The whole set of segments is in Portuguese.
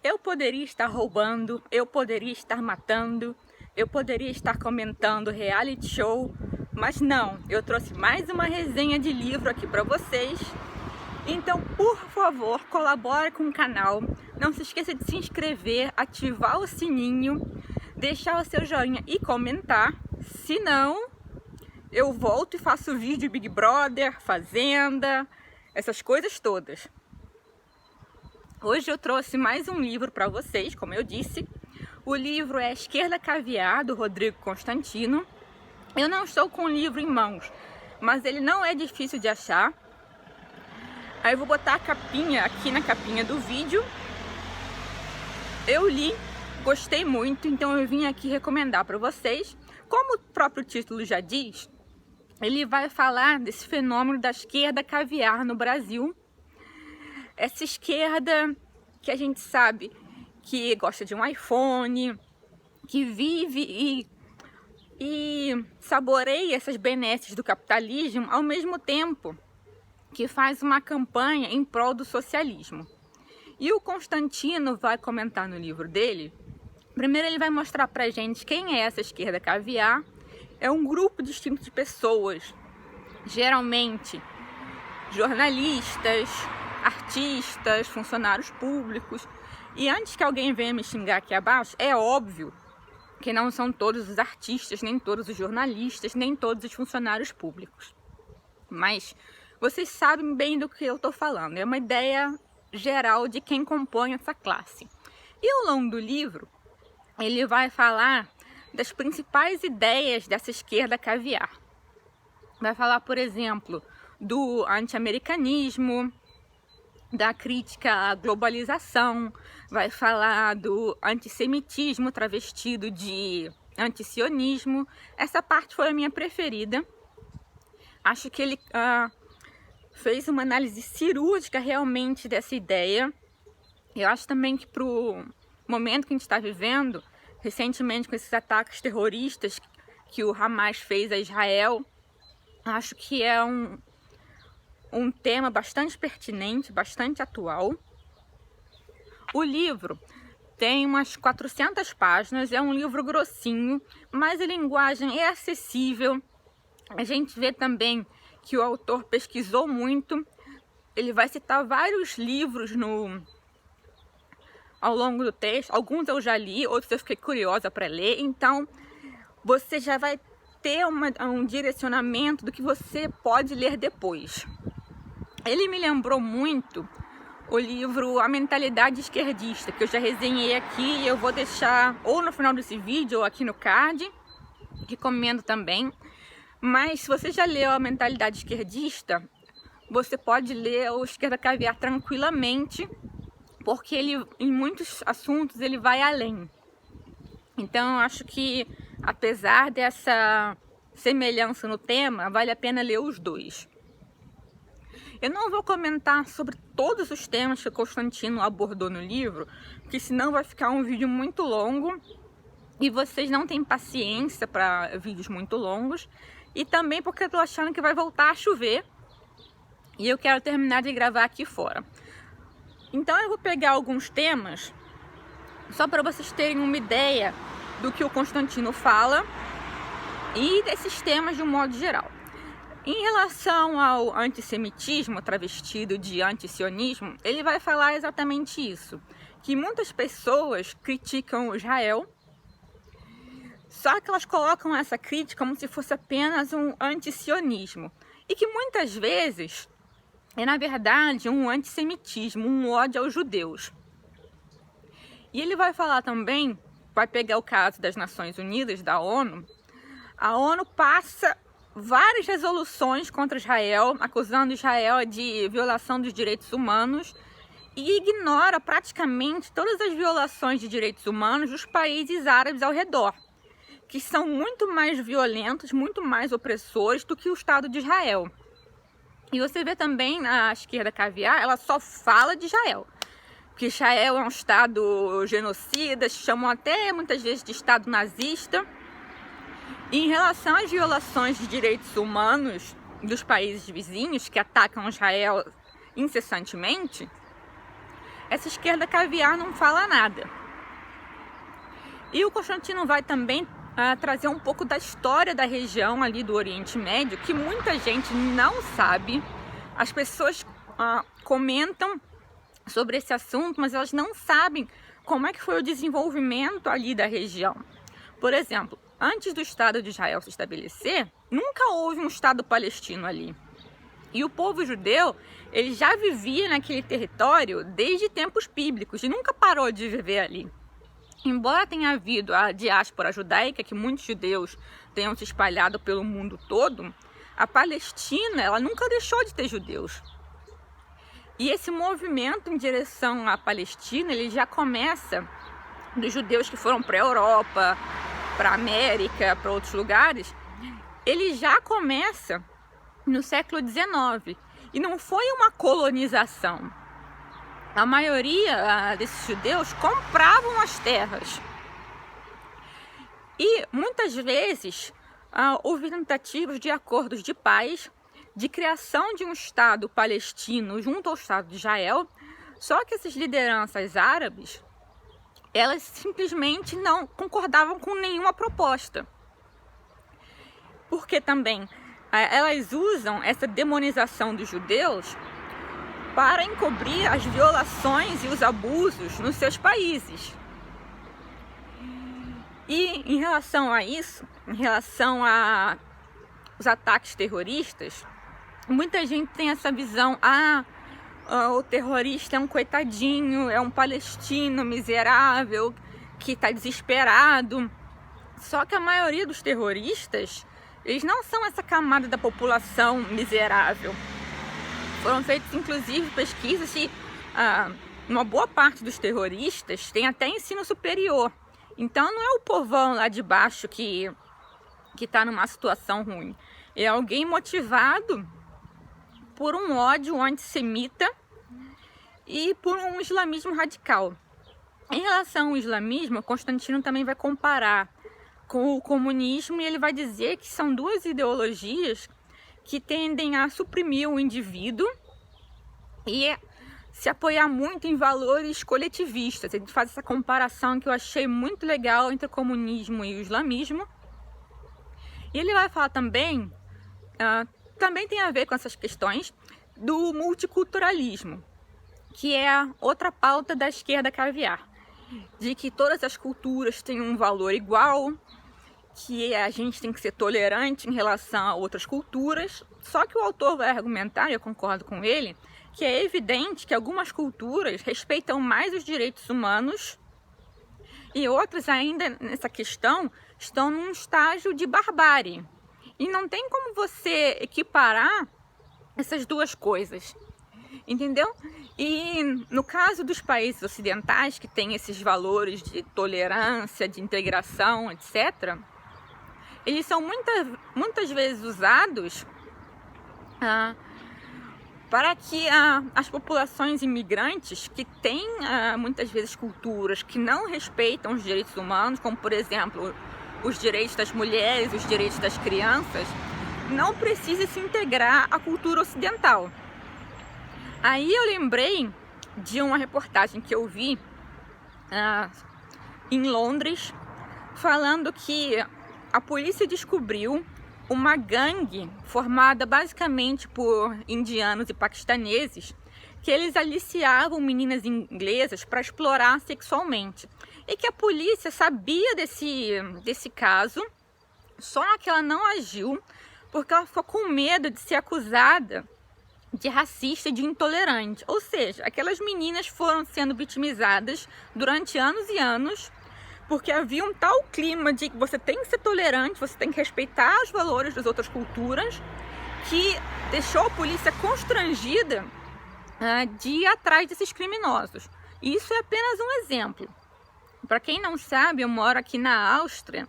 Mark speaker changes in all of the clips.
Speaker 1: Eu poderia estar roubando, eu poderia estar matando, eu poderia estar comentando reality show, mas não, eu trouxe mais uma resenha de livro aqui para vocês. Então, por favor, colabore com o canal, não se esqueça de se inscrever, ativar o sininho, deixar o seu joinha e comentar, senão eu volto e faço vídeo Big Brother, Fazenda, essas coisas todas. Hoje eu trouxe mais um livro para vocês, como eu disse. O livro é Esquerda Caviar, do Rodrigo Constantino. Eu não estou com o livro em mãos, mas ele não é difícil de achar. Aí eu vou botar a capinha aqui na capinha do vídeo. Eu li, gostei muito, então eu vim aqui recomendar para vocês. Como o próprio título já diz, ele vai falar desse fenômeno da esquerda caviar no Brasil. Essa esquerda que a gente sabe que gosta de um iPhone, que vive e saboreia essas benesses do capitalismo, ao mesmo tempo que faz uma campanha em prol do socialismo. E o Constantino vai comentar no livro dele. Primeiro ele vai mostrar pra gente quem é essa esquerda caviar. É um grupo distinto de pessoas, geralmente jornalistas, artistas, funcionários públicos. E antes que alguém venha me xingar aqui abaixo, é óbvio que não são todos os artistas, nem todos os jornalistas, nem todos os funcionários públicos. Mas vocês sabem bem do que eu estou falando. É uma ideia geral de quem compõe essa classe. E ao longo do livro, ele vai falar das principais ideias dessa esquerda caviar. Vai falar, por exemplo, do anti-americanismo, da crítica à globalização, vai falar do antissemitismo travestido de antisionismo. Essa parte foi a minha preferida. Acho que ele fez uma análise cirúrgica realmente dessa ideia. Eu acho também que para o momento que a gente está vivendo, recentemente com esses ataques terroristas que o Hamas fez a Israel, acho que é um tema bastante pertinente, bastante atual. O livro tem umas 400 páginas, é um livro grossinho, mas a linguagem é acessível. A gente vê também que o autor pesquisou muito. Ele vai citar vários livros ao longo do texto. Alguns eu já li, outros eu fiquei curiosa para ler. Então, você já vai ter um direcionamento do que você pode ler depois. Ele me lembrou muito o livro A Mentalidade Esquerdista, que eu já resenhei aqui e eu vou deixar ou no final desse vídeo ou aqui no card. Recomendo também. Mas se você já leu A Mentalidade Esquerdista, você pode ler o Esquerda Caviar tranquilamente, porque ele, em muitos assuntos, ele vai além. Então, eu acho que, apesar dessa semelhança no tema, vale a pena ler os dois. Eu não vou comentar sobre todos os temas que o Constantino abordou no livro, porque senão vai ficar um vídeo muito longo e vocês não têm paciência para vídeos muito longos. E também porque eu tô achando que vai voltar a chover e eu quero terminar de gravar aqui fora. Então eu vou pegar alguns temas só para vocês terem uma ideia do que o Constantino fala e desses temas de um modo geral. Em relação ao antissemitismo travestido de antisionismo, ele vai falar exatamente isso, que muitas pessoas criticam Israel, só que elas colocam essa crítica como se fosse apenas um antisionismo, e que muitas vezes é, na verdade, um antissemitismo, um ódio aos judeus. E ele vai falar também, vai pegar o caso das Nações Unidas, da ONU. A ONU passa várias resoluções contra Israel, acusando Israel de violação dos direitos humanos e ignora praticamente todas as violações de direitos humanos dos países árabes ao redor, que são muito mais violentos, muito mais opressores do que o Estado de Israel. E você vê também na esquerda caviar, ela só fala de Israel, porque Israel é um Estado genocida, chamam até muitas vezes de Estado nazista. E em relação às violações de direitos humanos dos países vizinhos que atacam Israel incessantemente, essa esquerda caviar não fala nada. E o Constantino vai também trazer um pouco da história da região ali do Oriente Médio, que muita gente não sabe. As pessoas comentam sobre esse assunto, mas elas não sabem como é que foi o desenvolvimento ali da região. Por exemplo, antes do Estado de Israel se estabelecer, nunca houve um Estado palestino ali. E o povo judeu, ele já vivia naquele território desde tempos bíblicos e nunca parou de viver ali. Embora tenha havido a diáspora judaica, que muitos judeus tenham se espalhado pelo mundo todo, a Palestina, ela nunca deixou de ter judeus. E esse movimento em direção à Palestina, ele já começa dos judeus que foram para a Europa, para a América, para outros lugares. Ele já começa no século XIX e não foi uma colonização. A maioria desses judeus compravam as terras. E muitas vezes houve tentativas de acordos de paz, de criação de um Estado palestino junto ao Estado de Israel, só que essas lideranças árabes, elas simplesmente não concordavam com nenhuma proposta. Porque também elas usam essa demonização dos judeus para encobrir as violações e os abusos nos seus países. E em relação a isso, em relação aos ataques terroristas, muita gente tem essa visão, o terrorista é um coitadinho, é um palestino miserável, que está desesperado. Só que a maioria dos terroristas, eles não são essa camada da população miserável. Foram feitas, inclusive, pesquisas e uma boa parte dos terroristas tem até ensino superior. Então não é o povão lá de baixo que está numa situação ruim. É alguém motivado por um ódio antissemita e por um islamismo radical. Em relação ao islamismo, Constantino também vai comparar com o comunismo e ele vai dizer que são duas ideologias que tendem a suprimir o indivíduo e se apoiar muito em valores coletivistas. Ele faz essa comparação que eu achei muito legal entre o comunismo e o islamismo. E ele vai falar também, também tem a ver com essas questões do multiculturalismo, que é a outra pauta da esquerda caviar, de que todas as culturas têm um valor igual, que a gente tem que ser tolerante em relação a outras culturas. Só que o autor vai argumentar, e eu concordo com ele, que é evidente que algumas culturas respeitam mais os direitos humanos e outras ainda nessa questão estão num estágio de barbárie. E não tem como você equiparar essas duas coisas, entendeu? E no caso dos países ocidentais, que têm esses valores de tolerância, de integração, etc., eles são muitas vezes usados para que as populações imigrantes, que têm muitas vezes culturas que não respeitam os direitos humanos, como por exemplo os direitos das mulheres, os direitos das crianças, não precisem se integrar à cultura ocidental. Aí eu lembrei de uma reportagem que eu vi em Londres, falando que a polícia descobriu uma gangue formada basicamente por indianos e paquistaneses, que eles aliciavam meninas inglesas para explorar sexualmente. E que a polícia sabia desse caso, só que ela não agiu porque ela ficou com medo de ser acusada de racista e de intolerante. Ou seja, aquelas meninas foram sendo vitimizadas durante anos e anos, porque havia um tal clima de que você tem que ser tolerante, você tem que respeitar os valores das outras culturas, que deixou a polícia constrangida de ir atrás desses criminosos. E isso é apenas um exemplo. Para quem não sabe, eu moro aqui na Áustria,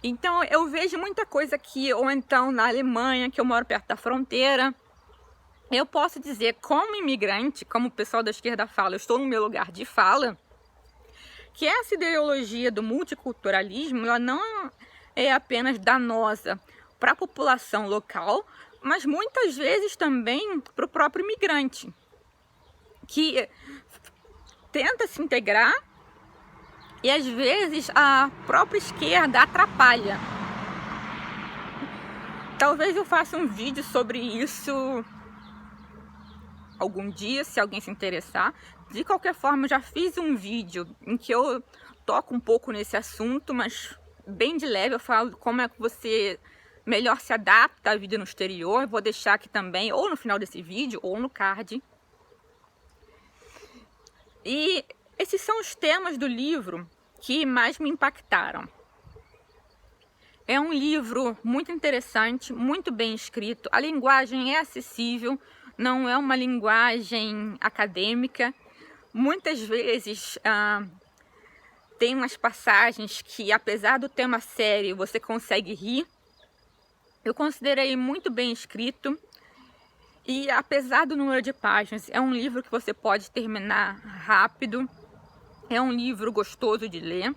Speaker 1: então eu vejo muita coisa aqui, ou então na Alemanha, que eu moro perto da fronteira. Eu posso dizer, como imigrante, como o pessoal da esquerda fala, eu estou no meu lugar de fala, que essa ideologia do multiculturalismo, ela não é apenas danosa para a população local, mas muitas vezes também para o próprio imigrante, que tenta se integrar e às vezes a própria esquerda atrapalha. Talvez eu faça um vídeo sobre isso algum dia, se alguém se interessar. De qualquer forma, eu já fiz um vídeo em que eu toco um pouco nesse assunto, mas bem de leve. Eu falo como é que você melhor se adapta à vida no exterior. Eu vou deixar aqui também, ou no final desse vídeo, ou no card. E esses são os temas do livro que mais me impactaram. É um livro muito interessante, muito bem escrito. A linguagem é acessível, não é uma linguagem acadêmica. Muitas vezes tem umas passagens que, apesar do tema sério, você consegue rir. Eu considerei muito bem escrito. E apesar do número de páginas, é um livro que você pode terminar rápido. É um livro gostoso de ler.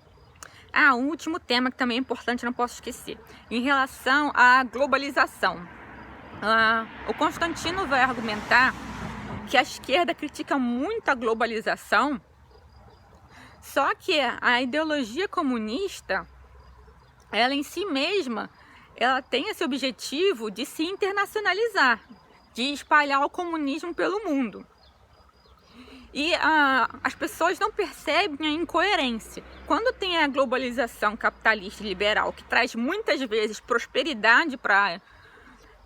Speaker 1: O último tema que também é importante, não posso esquecer. Em relação à globalização. O Constantino vai argumentar que a esquerda critica muito a globalização, só que a ideologia comunista, ela em si mesma, ela tem esse objetivo de se internacionalizar, de espalhar o comunismo pelo mundo. E as pessoas não percebem a incoerência. Quando tem a globalização capitalista e liberal, que traz muitas vezes prosperidade para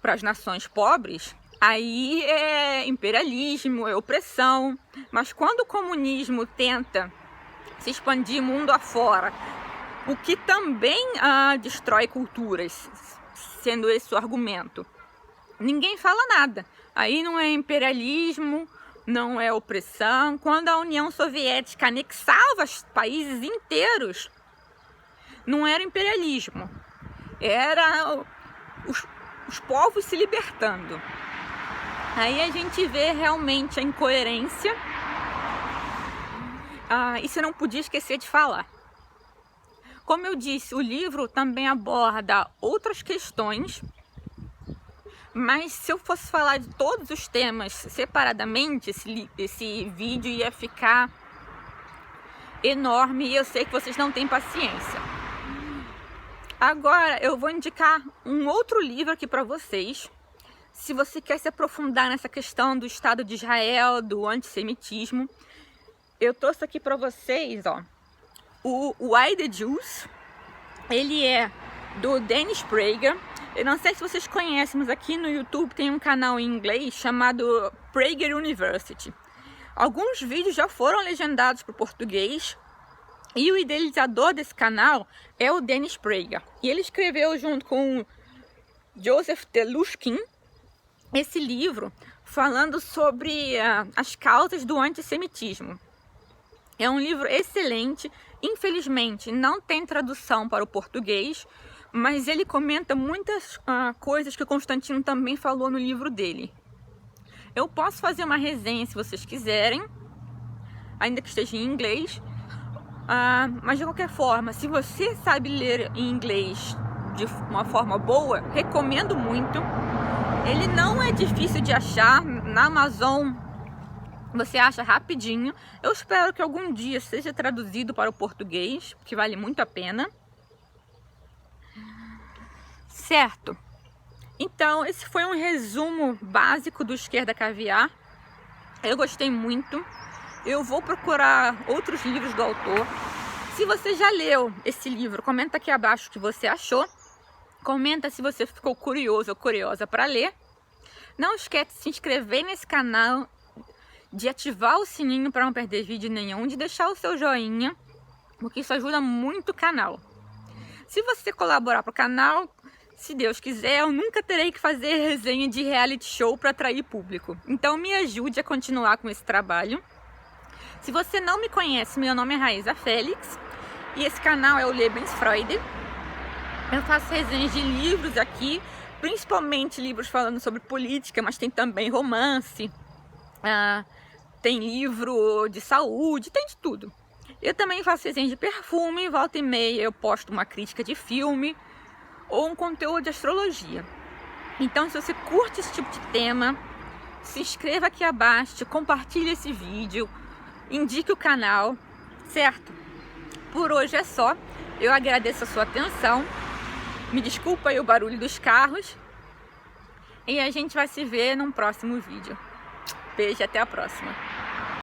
Speaker 1: as nações pobres, aí é imperialismo, é opressão. Mas quando o comunismo tenta se expandir mundo afora, o que também destrói culturas, sendo esse o argumento, ninguém fala nada. Aí não é imperialismo, não é opressão. Quando a União Soviética anexava os países inteiros, não era imperialismo, era os povos se libertando. Aí a gente vê realmente a incoerência. Isso eu não podia esquecer de falar. Como eu disse, o livro também aborda outras questões, mas se eu fosse falar de todos os temas separadamente, esse vídeo ia ficar enorme e eu sei que vocês não têm paciência. Agora eu vou indicar um outro livro aqui para vocês. Se você quer se aprofundar nessa questão do Estado de Israel, do antissemitismo, eu trouxe aqui para vocês, o Why the Jews. Ele é do Dennis Prager. Eu não sei se vocês conhecem, mas aqui no YouTube tem um canal em inglês chamado Prager University. Alguns vídeos já foram legendados para o português e o idealizador desse canal é o Dennis Prager. E ele escreveu junto com o Joseph Telushkin esse livro falando sobre as causas do antissemitismo. É um livro excelente. Infelizmente não tem tradução para o português, mas ele comenta muitas coisas que o Constantino também falou no livro dele. Eu posso fazer uma resenha se vocês quiserem, ainda que esteja em inglês, mas de qualquer forma, se você sabe ler em inglês de uma forma boa, recomendo muito. Ele não é difícil de achar, na Amazon você acha rapidinho. Eu espero que algum dia seja traduzido para o português, que vale muito a pena. Certo? Então, esse foi um resumo básico do Esquerda Caviar. Eu gostei muito. Eu vou procurar outros livros do autor. Se você já leu esse livro, comenta aqui abaixo o que você achou. Comenta se você ficou curioso ou curiosa para ler. Não esquece de se inscrever nesse canal, de ativar o sininho para não perder vídeo nenhum, de deixar o seu joinha, porque isso ajuda muito o canal. Se você colaborar para o canal, se Deus quiser, eu nunca terei que fazer resenha de reality show para atrair público. Então me ajude a continuar com esse trabalho. Se você não me conhece, meu nome é Raíza Félix e esse canal é o Lebensfreude. Eu faço resenhas de livros aqui, principalmente livros falando sobre política, mas tem também romance, tem livro de saúde, tem de tudo. Eu também faço resenha de perfume, volta e meia eu posto uma crítica de filme ou um conteúdo de astrologia. Então, se você curte esse tipo de tema, se inscreva aqui abaixo, compartilhe esse vídeo, indique o canal, certo? Por hoje é só. Eu agradeço a sua atenção. Me desculpa aí o barulho dos carros. E a gente vai se ver num próximo vídeo. Beijo, até a próxima.